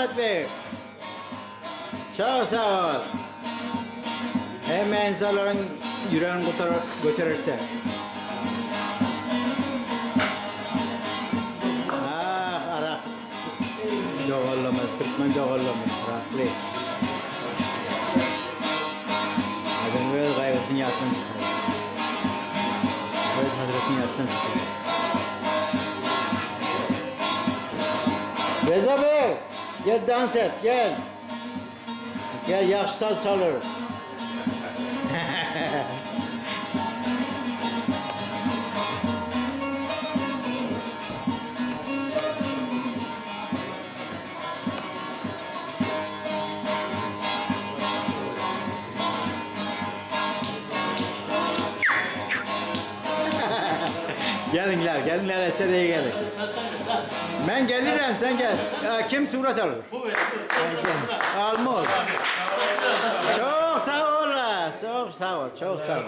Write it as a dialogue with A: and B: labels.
A: Halit Bey. Çok sağ ol. Hem insanların yüreğini götürürse. Ah, arak. Doğullamaz, Türkmen doğullamaz. Rahatlı. Adın böyle gayretini yaptın. Böyle hazretini yaptın. Reza Bey, gel dans et, gel. Gel, yaxşı saz çalır. Gelinler eseriye gelin. Ben gelirim, sen gel. Kim surat alır? Almaz. Çok sağ ol, çok sağ ol.